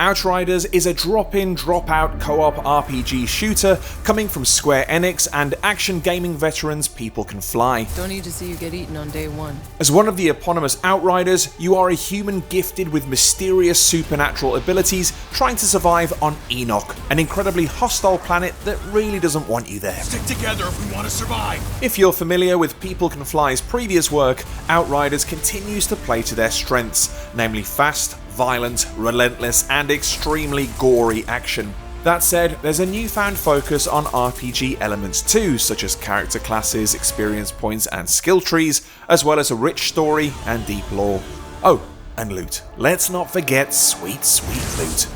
Outriders is a drop-in, drop-out co-op RPG shooter coming from Square Enix and action gaming veterans People Can Fly. Don't need to see you get eaten on day one. As one of the eponymous Outriders, you are a human gifted with mysterious supernatural abilities trying to survive on Enoch, an incredibly hostile planet that really doesn't want you there. Stick together if we want to survive. If you're familiar with People Can Fly's previous work, Outriders continues to play to their strengths, namely fast, violent, relentless, and extremely gory action. That said, there's a newfound focus on RPG elements too, such as character classes, experience points, and skill trees, as well as a rich story and deep lore. Oh, and loot. Let's not forget sweet, sweet loot.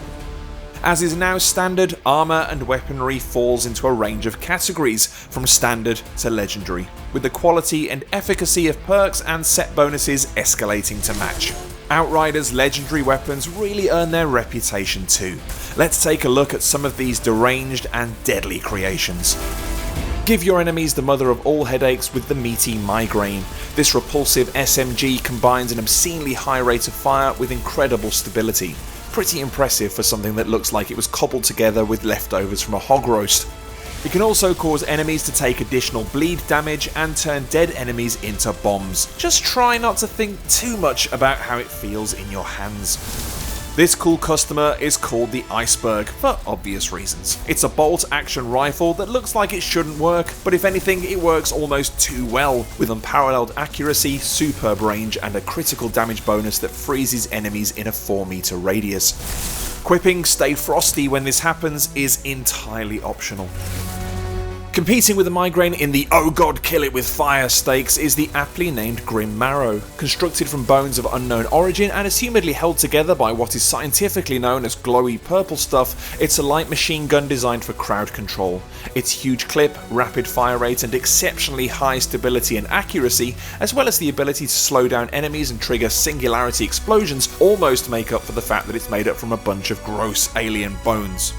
As is now standard, armour and weaponry falls into a range of categories, from standard to legendary, with the quality and efficacy of perks and set bonuses escalating to match. Outriders' legendary weapons really earn their reputation too. Let's take a look at some of these deranged and deadly creations. Give your enemies the mother of all headaches with the meaty Migraine. This repulsive SMG combines an obscenely high rate of fire with incredible stability. Pretty impressive for something that looks like it was cobbled together with leftovers from a hog roast. It can also cause enemies to take additional bleed damage and turn dead enemies into bombs. Just try not to think too much about how it feels in your hands. This cool customer is called the Iceberg for obvious reasons. It's a bolt-action rifle that looks like it shouldn't work, but if anything it works almost too well, with unparalleled accuracy, superb range, and a critical damage bonus that freezes enemies in a 4-meter radius. Quipping Stay Frosty when this happens is entirely optional. Competing with the Migraine in the "oh god kill it with fire" stakes is the aptly named Grim Marrow. Constructed from bones of unknown origin and assumedly held together by what is scientifically known as glowy purple stuff, it's a light machine gun designed for crowd control. Its huge clip, rapid fire rate, and exceptionally high stability and accuracy, as well as the ability to slow down enemies and trigger singularity explosions, almost make up for the fact that it's made up from a bunch of gross alien bones.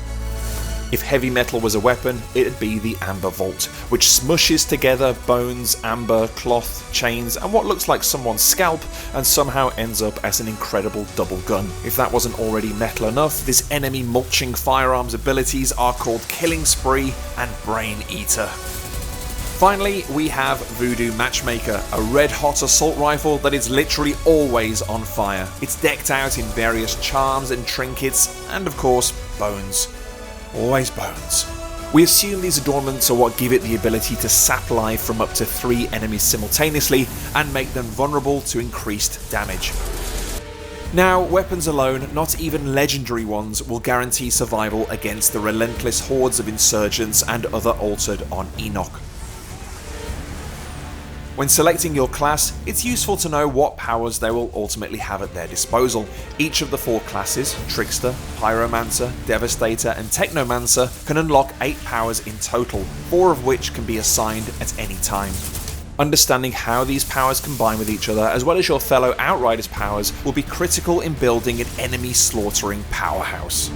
If heavy metal was a weapon, it'd be the Amber Vault, which smushes together bones, amber, cloth, chains, and what looks like someone's scalp, and somehow ends up as an incredible double gun. If that wasn't already metal enough, this enemy mulching firearms abilities are called Killing Spree and Brain Eater. Finally, we have Voodoo Matchmaker, a red-hot assault rifle that is literally always on fire. It's decked out in various charms and trinkets, and of course, bones. Always bones. We assume these adornments are what give it the ability to sap life from up to 3 enemies simultaneously and make them vulnerable to increased damage. Now, weapons alone, not even legendary ones, will guarantee survival against the relentless hordes of insurgents and other altered on Enoch. When selecting your class, it's useful to know what powers they will ultimately have at their disposal. Each of the 4 classes, Trickster, Pyromancer, Devastator, and Technomancer, can unlock 8 powers in total, 4 of which can be assigned at any time. Understanding how these powers combine with each other, as well as your fellow Outriders powers, will be critical in building an enemy slaughtering powerhouse.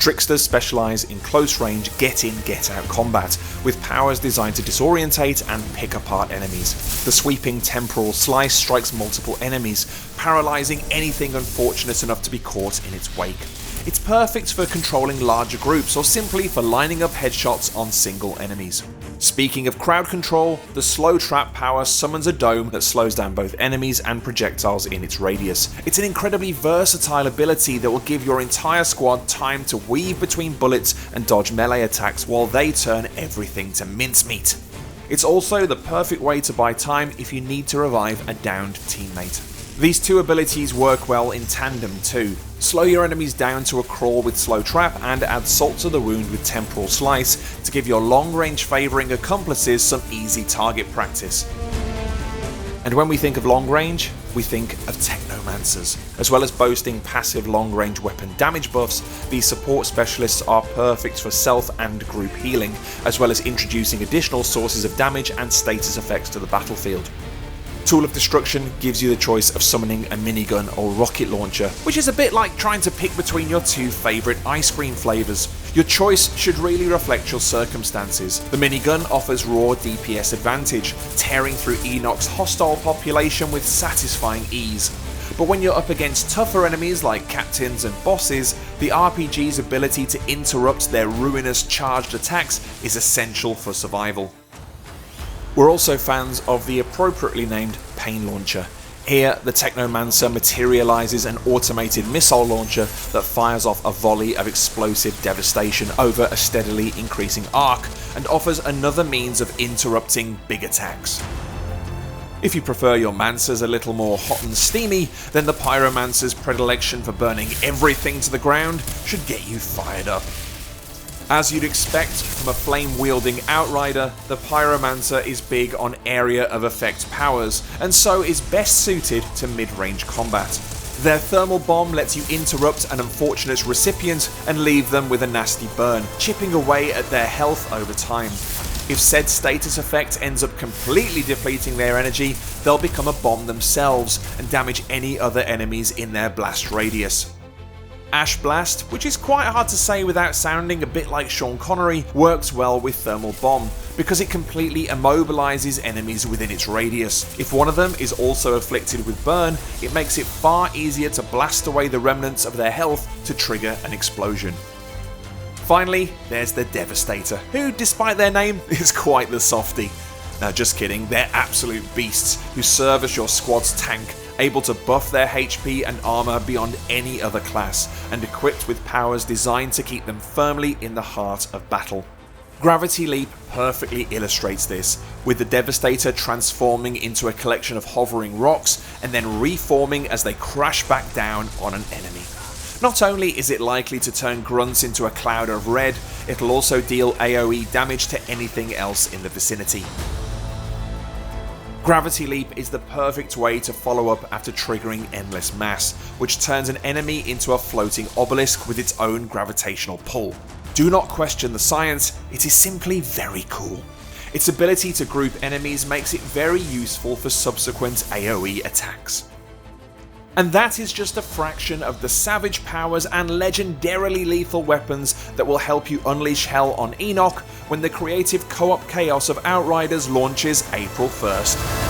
Tricksters specialise in close range get-in, get-out combat, with powers designed to disorientate and pick apart enemies. The sweeping temporal slice strikes multiple enemies, paralysing anything unfortunate enough to be caught in its wake. It's perfect for controlling larger groups or simply for lining up headshots on single enemies. Speaking of crowd control, the Slow Trap power summons a dome that slows down both enemies and projectiles in its radius. It's an incredibly versatile ability that will give your entire squad time to weave between bullets and dodge melee attacks while they turn everything to mincemeat. It's also the perfect way to buy time if you need to revive a downed teammate. These 2 abilities work well in tandem too. Slow your enemies down to a crawl with Slow Trap and add Salt to the Wound with Temporal Slice to give your long-range favouring accomplices some easy target practice. And when we think of long range, we think of Technomancers. As well as boasting passive long-range weapon damage buffs, these support specialists are perfect for self and group healing, as well as introducing additional sources of damage and status effects to the battlefield. Tool of Destruction gives you the choice of summoning a minigun or rocket launcher, which is a bit like trying to pick between your 2 favourite ice cream flavours. Your choice should really reflect your circumstances. The minigun offers raw DPS advantage, tearing through Enoch's hostile population with satisfying ease. but when you're up against tougher enemies like captains and bosses, the RPG's ability to interrupt their ruinous charged attacks is essential for survival. We're also fans of the appropriately named Pain Launcher. Here, the Technomancer materialises an automated missile launcher that fires off a volley of explosive devastation over a steadily increasing arc, and offers another means of interrupting big attacks. If you prefer your Mancers a little more hot and steamy, then the Pyromancer's predilection for burning everything to the ground should get you fired up. As you'd expect from a flame-wielding Outrider, the Pyromancer is big on area of effect powers, and so is best suited to mid-range combat. Their thermal bomb lets you interrupt an unfortunate recipient and leave them with a nasty burn, chipping away at their health over time. If said status effect ends up completely depleting their energy, they'll become a bomb themselves and damage any other enemies in their blast radius. Ash Blast, which is quite hard to say without sounding a bit like Sean Connery, works well with Thermal Bomb because it completely immobilises enemies within its radius. If one of them is also afflicted with burn, it makes it far easier to blast away the remnants of their health to trigger an explosion. Finally, there's the Devastator, who, despite their name, is quite the softie. Now just kidding, they're absolute beasts who serve as your squad's tank, able to buff their HP and armour beyond any other class, and equipped with powers designed to keep them firmly in the heart of battle. Gravity Leap perfectly illustrates this, with the Devastator transforming into a collection of hovering rocks and then reforming as they crash back down on an enemy. Not only is it likely to turn grunts into a cloud of red, it'll also deal AoE damage to anything else in the vicinity. Gravity Leap is the perfect way to follow up after triggering Endless Mass, which turns an enemy into a floating obelisk with its own gravitational pull. Do not question the science, it is simply very cool. Its ability to group enemies makes it very useful for subsequent AoE attacks. And that is just a fraction of the savage powers and legendarily lethal weapons that will help you unleash hell on Enoch when the creative co-op chaos of Outriders launches April 1st.